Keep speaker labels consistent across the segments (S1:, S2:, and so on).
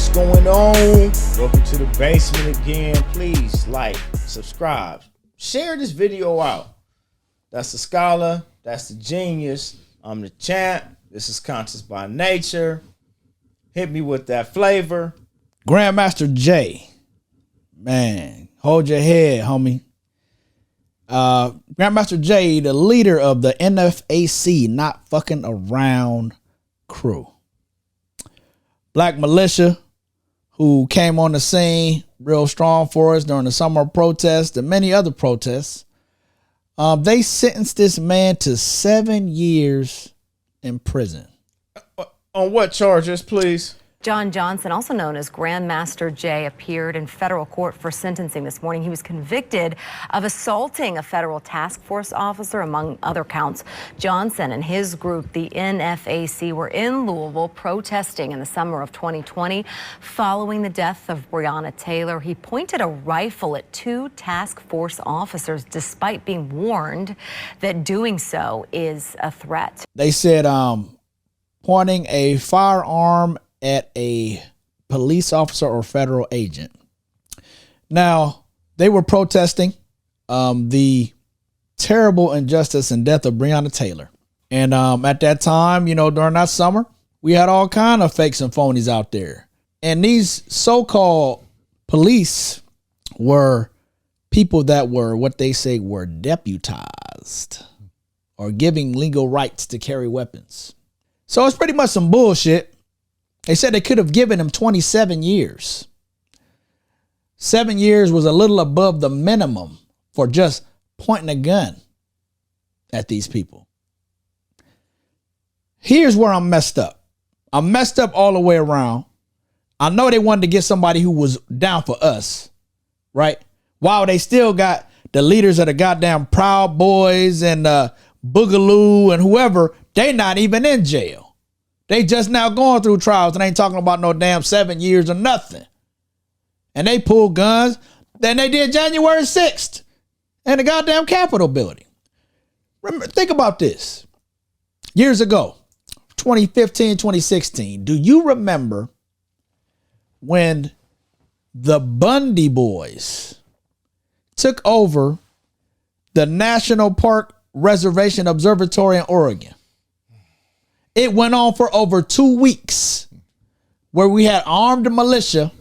S1: What's going on? Welcome to the basement again. Please like, subscribe, share this video out. That's the scholar. That's the genius. I'm the champ. This is Conscious by Nature. Hit me with that flavor.
S2: Grandmaster Jay. Man, hold your head, homie. Grandmaster Jay, the leader of the NFAC, Not Fucking Around crew. Black militia who came on the scene real strong for us during the summer protests and many other protests. They sentenced this man to 7 years in prison.
S1: On what charges, please?
S3: John Johnson, also known as Grandmaster Jay, appeared in federal court for sentencing this morning. He was convicted of assaulting a federal task force officer, among other counts. Johnson and his group, the NFAC, were in Louisville protesting in the summer of 2020 following the death of Breonna Taylor. He pointed a rifle at two task force officers despite being warned that doing so is a threat.
S2: They said pointing a firearm at a police officer or federal agent. Now, they were protesting the terrible injustice and death of Breonna Taylor. And at that time, you know, during that summer, we had all kind of fakes and phonies out there. And these so-called police were people that were what they say were deputized or giving legal rights to carry weapons. So it's pretty much some bullshit. They said they could have given him 27 years. 7 years was a little above the minimum for just pointing a gun at these people. Here's where I'm messed up. I'm messed up all the way around. I know they wanted to get somebody who was down for us, right? While they still got the leaders of the goddamn Proud Boys and Boogaloo and whoever, they not even in jail. They just now going through trials and ain't talking about no damn 7 years or nothing. And they pulled guns. Then they did January 6th in the goddamn Capitol building. Remember, think about this. Years ago, 2015, 2016, do you remember when the Bundy boys took over the National Park Reservation Observatory in Oregon? It went on for over 2 weeks where we had armed militia.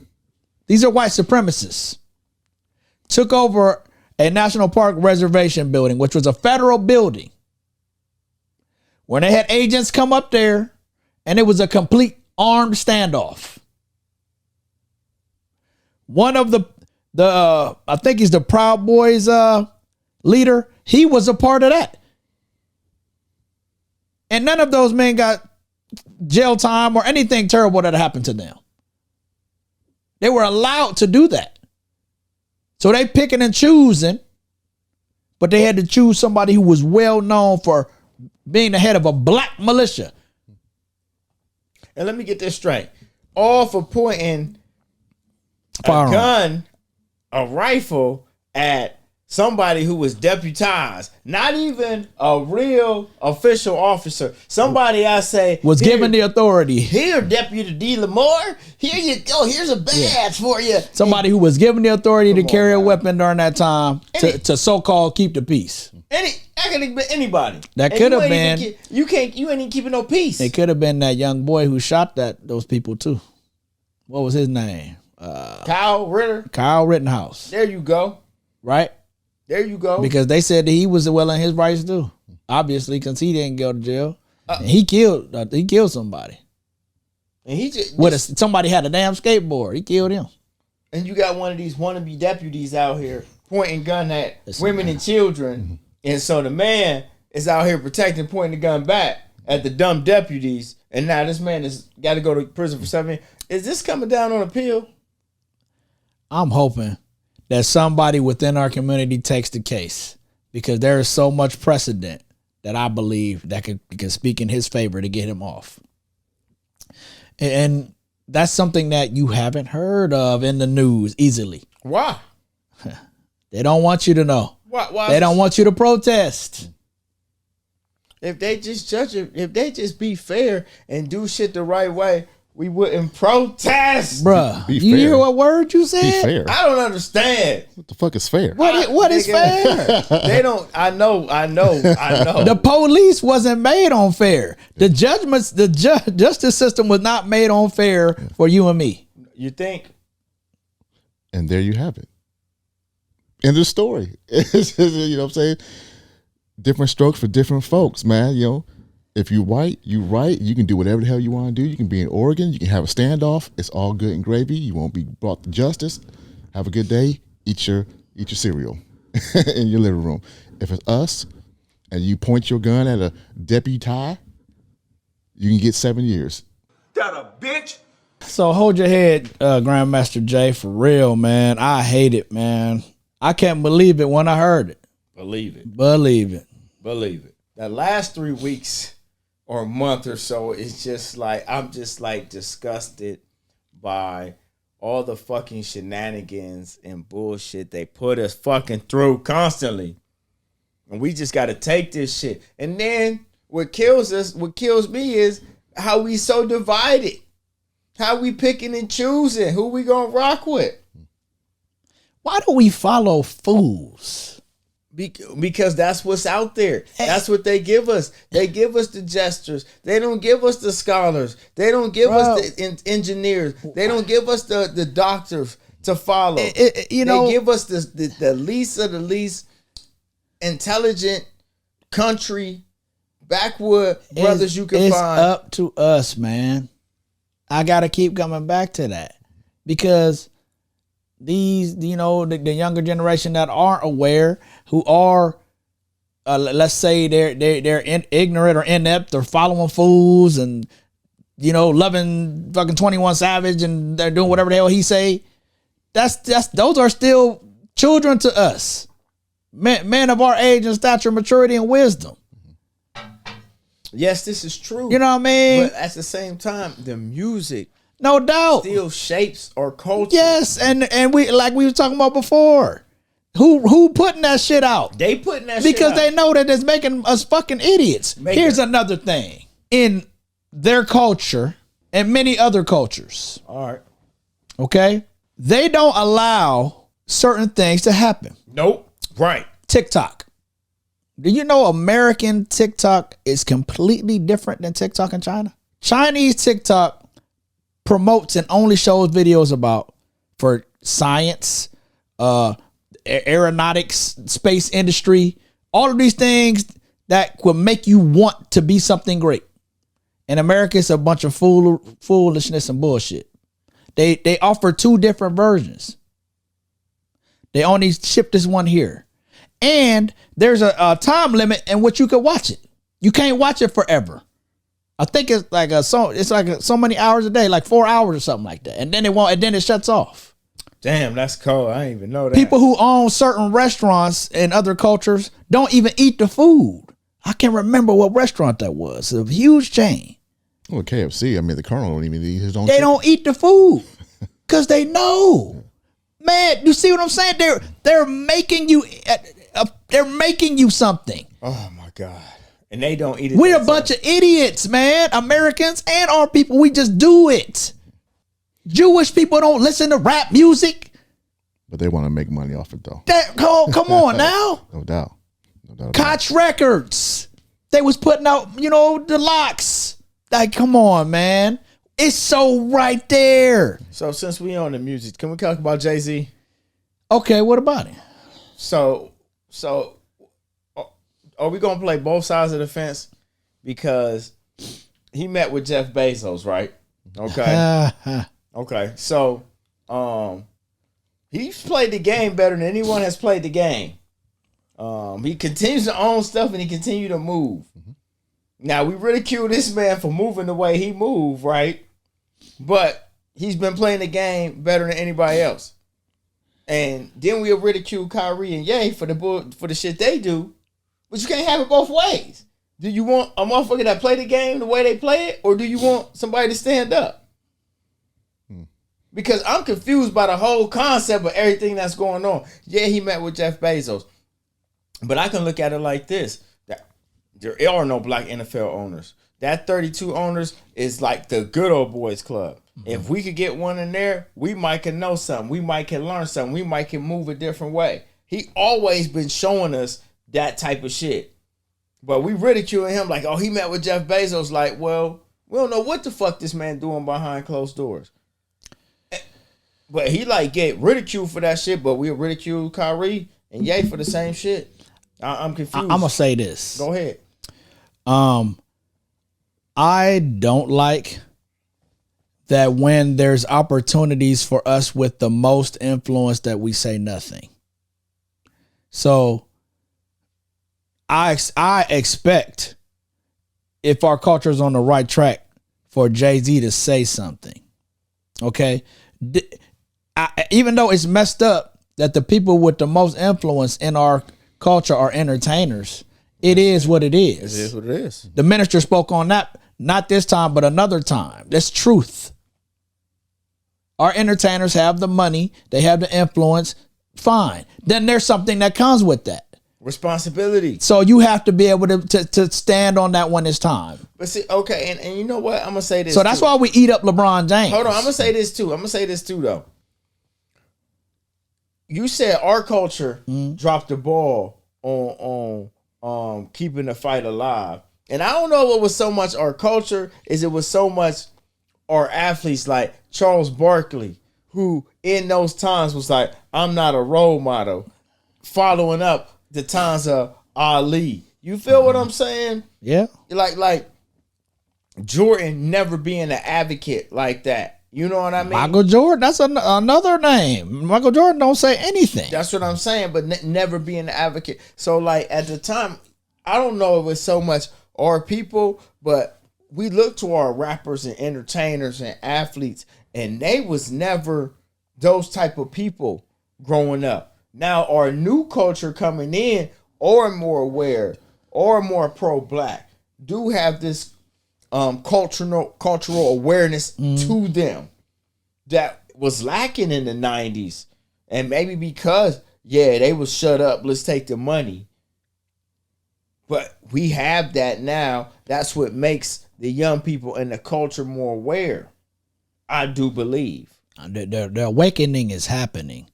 S2: These are white supremacists. Took over a national park reservation building, which was a federal building. When they had agents come up there and it was a complete armed standoff. One of the I think he's the Proud Boys leader. He was a part of that. And none of those men got jail time or anything terrible that happened to them. They were allowed to do that. So they picking and choosing, but they had to choose somebody who was well known for being the head of a black militia.
S1: And let me get this straight. All for pointing
S2: Firearm.
S1: a gun, a rifle at somebody who was deputized, not even a real official officer. Somebody I say
S2: was given the authority.
S1: Here, Deputy D. Lamore, here you go. Here's a badge for you.
S2: Somebody who was given the authority to carry a weapon during that time to so-called keep the peace.
S1: That could have been anybody.
S2: That could have been.
S1: You ain't even keeping no peace.
S2: It could have been that young boy who shot those people too. What was his name?
S1: Kyle Ritter.
S2: Kyle Rittenhouse.
S1: There you go.
S2: Right?
S1: There you go.
S2: Because they said that he was well in his rights too. Obviously, because he didn't go to jail. And he killed somebody.
S1: And he just
S2: somebody had a damn skateboard. He killed him.
S1: And you got one of these wannabe deputies out here pointing gun at women and children. And so the man is out here protecting, pointing the gun back at the dumb deputies. And now this man has got to go to prison for 7 years. Is this coming down on appeal?
S2: I'm hoping that somebody within our community takes the case, because there is so much precedent that I believe that can speak in his favor to get him off. And that's something that you haven't heard of in the news easily.
S1: Why?
S2: They don't want you to know.
S1: Why?
S2: They don't want you to protest.
S1: If they just judge it, if they just be fair and do shit the right way, we wouldn't protest.
S2: Bruh,
S4: Be
S2: you
S4: fair.
S2: hear what word you said?
S4: Be fair.
S1: I don't understand.
S4: What the fuck is fair?
S2: What is fair?
S1: They don't. I know.
S2: The police wasn't made on fair. The judgments, the justice system was not made on fair for you and me.
S1: You think?
S4: And there you have it. End of the story. You know what I'm saying? Different strokes for different folks, man. You know, if you white, you right. You can do whatever the hell you want to do. You can be in Oregon. You can have a standoff. It's all good and gravy. You won't be brought to justice. Have a good day. Eat your cereal in your living room. If it's us and you point your gun at a deputy, you can get 7 years.
S5: That a bitch.
S2: So hold your head, Grandmaster Jay, for real, man. I hate it, man. I can't believe it when I heard it.
S1: Believe it.
S2: Believe it.
S1: Believe it. That last 3 weeks or a month or so, it's just like, I'm just like disgusted by all the fucking shenanigans and bullshit they put us fucking through constantly. And we just got to take this shit. And then what kills me is how we so divided. How we picking and choosing who we gonna rock with.
S2: Why do we follow fools?
S1: Because that's what's out there. That's what they give us. They give us the gestures. They don't give us the scholars. They don't give us the engineers. They don't give us the doctors to follow. They give us the least of the least intelligent country backwood brothers you can find.
S2: It's up to us, man. I gotta keep coming back to that because these, the younger generation that aren't aware, who are, let's say they're ignorant or inept or following fools and loving fucking 21 Savage and they're doing whatever the hell he say. Those are still children to us, men of our age and stature, maturity, and wisdom.
S1: Yes, this is true.
S2: You know what I mean?
S1: But at the same time, the music,
S2: no doubt,
S1: still shapes our culture.
S2: Yes, and we, like we were talking about before, who putting that shit out?
S1: They putting that shit out
S2: because they know that it's making us fucking idiots. Here's another thing in their culture and many other cultures.
S1: All right,
S2: okay, they don't allow certain things to happen.
S1: Nope. Right.
S2: TikTok. Do you know American TikTok is completely different than TikTok in China? Chinese TikTok promotes and only shows videos for science, aeronautics, space industry, all of these things that will make you want to be something great. In America, it's a bunch of foolishness and bullshit. They offer 2 different versions. They only ship this one here. And there's a time limit in which you can watch it. You can't watch it forever. I think it's like so many hours a day, like 4 hours or something like that. And then it shuts off.
S1: Damn, that's cold. I didn't even know that.
S2: People who own certain restaurants in other cultures don't even eat the food. I can't remember what restaurant that was. It's a huge chain.
S4: Well, KFC, I mean, the Colonel don't even eat his own
S2: They
S4: chicken.
S2: don't eat the food because they know. Man, you see what I'm saying? They're making you something.
S1: Oh my God. And they don't eat it.
S2: We're a bunch of idiots, man. Americans and our people, we just do it. Jewish people don't listen to rap music.
S4: But they want to make money off it, though.
S2: Come on now.
S4: No doubt.
S2: Koch Records. They was putting out, the locks. Like, come on, man. It's so right there.
S1: So since we on the music, can we talk about Jay-Z?
S2: Okay, what about it?
S1: So are we gonna play both sides of the fence? Because he met with Jeff Bezos, right? Okay. Okay. So he's played the game better than anyone has played the game. He continues to own stuff and he continues to move. Now we ridicule this man for moving the way he moved, right? But he's been playing the game better than anybody else. And then we'll ridicule Kyrie and Ye for the shit they do. But you can't have it both ways. Do you want a motherfucker that play the game the way they play it, or do you want somebody to stand up? Because I'm confused by the whole concept of everything that's going on. Yeah, he met with Jeff Bezos. But I can look at it like this. There are no black NFL owners. that 32 owners is like the good old boys club. If we could get one in there, we might can know something. We might can learn something. We might can move a different way. He always been showing us that type of shit. But we ridiculing him like, oh, he met with Jeff Bezos. Like, well, we don't know what the fuck this man doing behind closed doors. But he like get ridiculed for that shit, but we ridicule Kyrie and Ye for the same shit. I'm confused.
S2: I'm gonna say this.
S1: Go ahead.
S2: I don't like that when there's opportunities for us with the most influence that we say nothing. So I expect, if our culture is on the right track, for Jay-Z to say something. Okay? Even though it's messed up that the people with the most influence in our culture are entertainers, it is what it is.
S1: It is what it is.
S2: The minister spoke on that, not this time, but another time. That's truth. Our entertainers have the money. They have the influence. Fine. Then there's something that comes with that.
S1: Responsibility.
S2: So you have to be able to stand on that when it's time.
S1: But see, okay, and you know what? I'm going to say this
S2: So that's why we eat up LeBron James.
S1: Hold on. I'm going to say this too, though. You said our culture dropped the ball on keeping the fight alive. And I don't know what was so much our culture is it was so much our athletes like Charles Barkley, who in those times was like, I'm not a role model, following up the times of Ali. You feel what I'm saying?
S2: Yeah.
S1: Like Jordan never being an advocate like that. You know what I mean?
S2: Michael Jordan, that's another name. Michael Jordan don't say anything.
S1: That's what I'm saying, but never being an advocate. So like at the time, I don't know if it was so much our people, but we look to our rappers and entertainers and athletes, and they was never those type of people growing up. Now our new culture coming in, or more aware, or more pro-black, do have this cultural awareness to them that was lacking in the 90s. And maybe because, they was shut up, let's take the money. But we have that now. That's what makes the young people and the culture more aware. I do believe.
S2: The awakening is happening.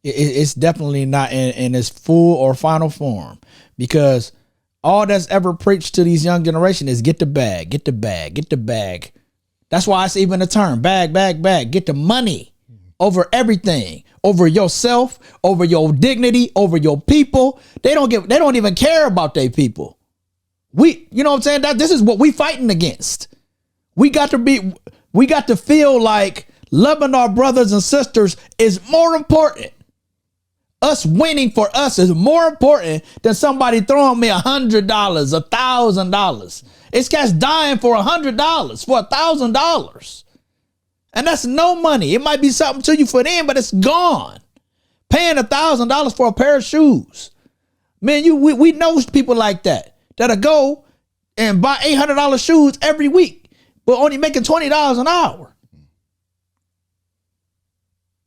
S2: It's definitely not in its full or final form, because all that's ever preached to these young generation is get the bag, get the bag, get the bag. That's why it's even a term, bag, bag, bag. Get the money over everything, over yourself, over your dignity, over your people. They don't even care about their people. You know what I'm saying? This is what we fighting against. We got to feel like loving our brothers and sisters is more important. Us winning for us is more important than somebody throwing me $100, $1,000. It's cats dying for $100, for $1,000. And that's no money. It might be something to you for them, but it's gone. Paying $1,000 for a pair of shoes. Man, we know people like that'll go and buy $800 shoes every week, but only making $20 an hour.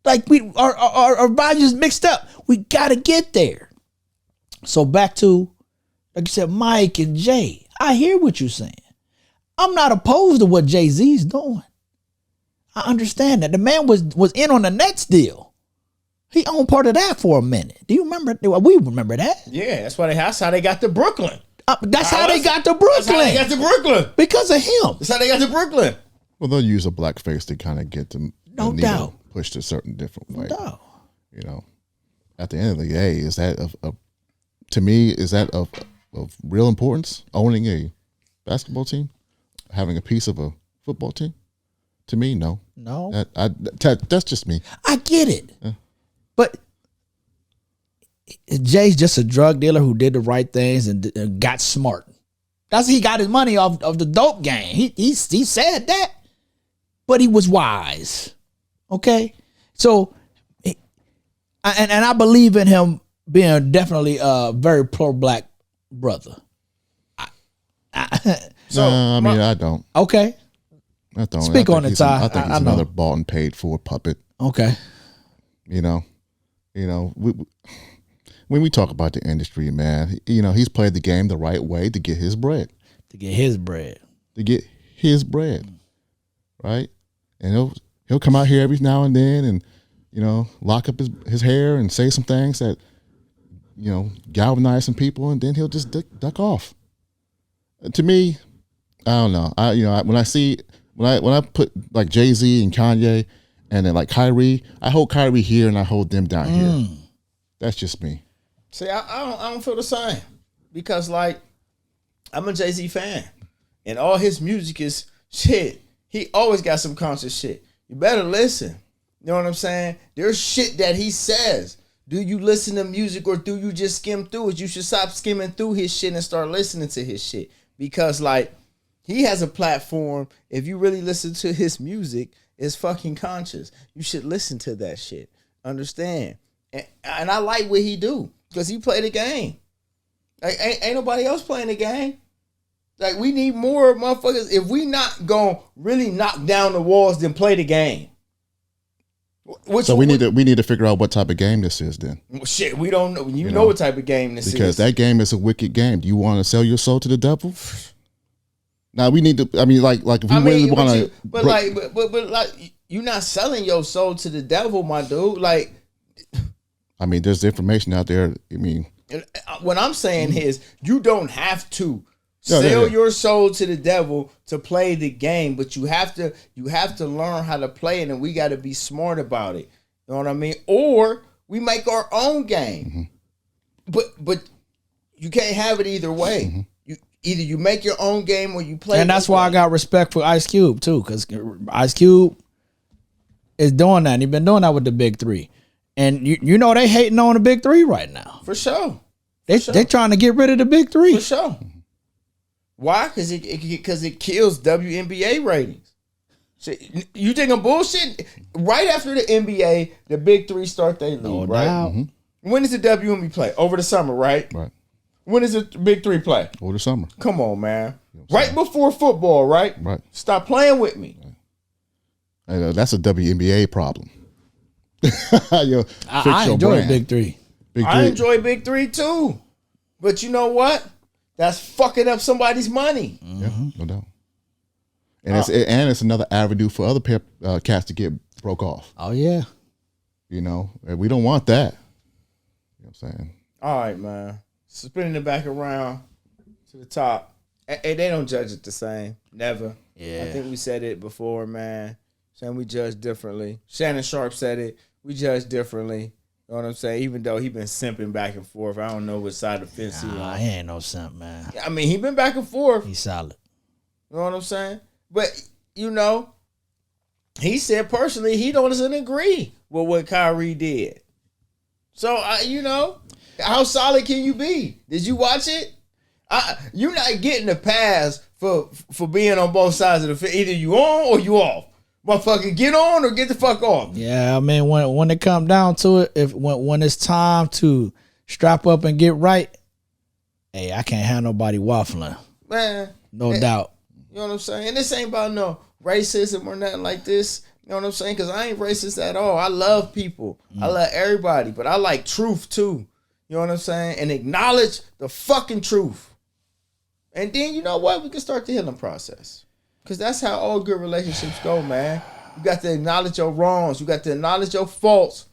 S2: Like our values mixed up. We gotta get there. So back to, like you said, Mike and Jay. I hear what you're saying. I'm not opposed to what Jay-Z's doing. I understand that. The man was in on the Nets deal. He owned part of that for a minute. Do you remember? We remember that.
S1: Yeah, that's how they got to Brooklyn.
S2: That's how they got to Brooklyn. That's how
S1: they got to Brooklyn.
S2: Because of him.
S1: That's how they got to Brooklyn.
S4: Well, they'll use a black face to kind of get them.
S2: No doubt.
S4: Pushed a certain different way.
S2: No doubt.
S4: You know, at the end of the day, is that to me, is that of real importance? Owning a basketball team, having a piece of a football team? To me, no.
S2: No.
S4: That's just me.
S2: I get it. Yeah. But Jay's just a drug dealer who did the right things and got smart. He got his money off of the dope game. He said that, but he was wise. Okay, so and I believe in him being definitely a very pro-black brother.
S4: I don't.
S2: Okay.
S4: I don't.
S2: Speak on it, Ty.
S4: I think he's another bought and paid for puppet.
S2: Okay.
S4: You know, when we talk about the industry, man, he's played the game the right way to get his bread. to get his bread, right? And he'll come out here every now and then and, you know, lock up his hair and say some things that, you know, galvanize some people, and then he'll just duck off. To me, I don't know. When I put like Jay-Z and Kanye and then like Kyrie, I hold Kyrie here and I hold them down here. That's just me.
S1: See, I don't feel the same, because like I'm a Jay-Z fan and all his music is shit. He always got some conscious shit. You better listen. You know what I'm saying? There's shit that he says. Do you listen to music or do you just skim through it? You should stop skimming through his shit and start listening to his shit. Because like he has a platform. If you really listen to his music, it's fucking conscious. You should listen to that shit. Understand? And I like what he do, because he play the game. Like ain't nobody else playing the game. Like we need more motherfuckers. If we not gonna really knock down the walls, then play the game.
S4: So we need to figure out what type of game this is then.
S1: Shit, we don't know. You know what type of game this is.
S4: Because that game is a wicked game. Do you want to sell your soul to the devil? Now we need to. I mean, like if we really want to.
S1: But like you're not selling your soul to the devil, my dude. Like,
S4: I mean, there's information out there. I mean,
S1: what I'm saying is you don't have to sell your soul to the devil to play the game, but you have to learn how to play it, and we got to be smart about it. You know what I mean? Or we make our own game. But you can't have it either way. Either you make your own game or you play.
S2: And that's why I got respect for Ice Cube too, because Ice Cube is doing that. And he's been doing that with the Big Three, and you know they hating on the Big Three right now.
S1: For sure.
S2: They trying to get rid of the Big Three.
S1: For sure. Why? Because it kills WNBA ratings. So you think I'm bullshit? Right after the NBA, the Big Three start their league, right? When does the WNBA play? Over the summer, right?
S4: Right.
S1: When does the Big Three play?
S4: Over the summer.
S1: Come on, man. Right before football, right?
S4: Right.
S1: Stop playing with me.
S4: That's a WNBA problem.
S2: I enjoy Big Three.
S1: I enjoy Big Three too. But you know what? That's fucking up somebody's money.
S4: Yeah, no doubt. And it's another avenue for other cats to get broke off.
S2: Oh yeah.
S4: You know, and we don't want that. You know what I'm saying?
S1: All right, man. Spinning it back around to the top. And they don't judge it the same. Never.
S2: Yeah.
S1: I think we said it before, man. Saying we judge differently. Shannon Sharp said it. We judge differently. You know what I'm saying? Even though he been simping back and forth. I don't know which side of the fence he on.
S2: He ain't no simp, man.
S1: I mean, he been back and forth.
S2: He's solid.
S1: You know what I'm saying? But, you know, he said personally he doesn't agree with what Kyrie did. So, you know, how solid can you be? Did you watch it? You're not getting a pass for being on both sides of the fence. Either you on or you off. Motherfucker, get on or get the fuck off.
S2: Yeah, I mean, when it come down to it, when it's time to strap up and get right, hey, I can't have nobody waffling.
S1: Man.
S2: No doubt.
S1: You know what I'm saying? And this ain't about no racism or nothing like this. You know what I'm saying? Because I ain't racist at all. I love people. I love everybody. But I like truth too. You know what I'm saying? And acknowledge the fucking truth. And then, you know what? We can start the healing process. Because that's how all good relationships go, man. You got to acknowledge your wrongs. You got to acknowledge your faults.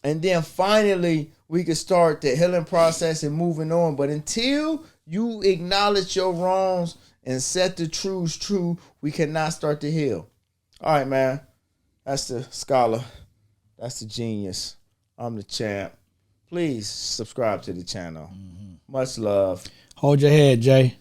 S1: And then finally, we can start the healing process and moving on. But until you acknowledge your wrongs and set the truths true, we cannot start to heal. All right, man. That's the scholar. That's the genius. I'm the champ. Please subscribe to the channel. Much love.
S2: Hold your head, Jay.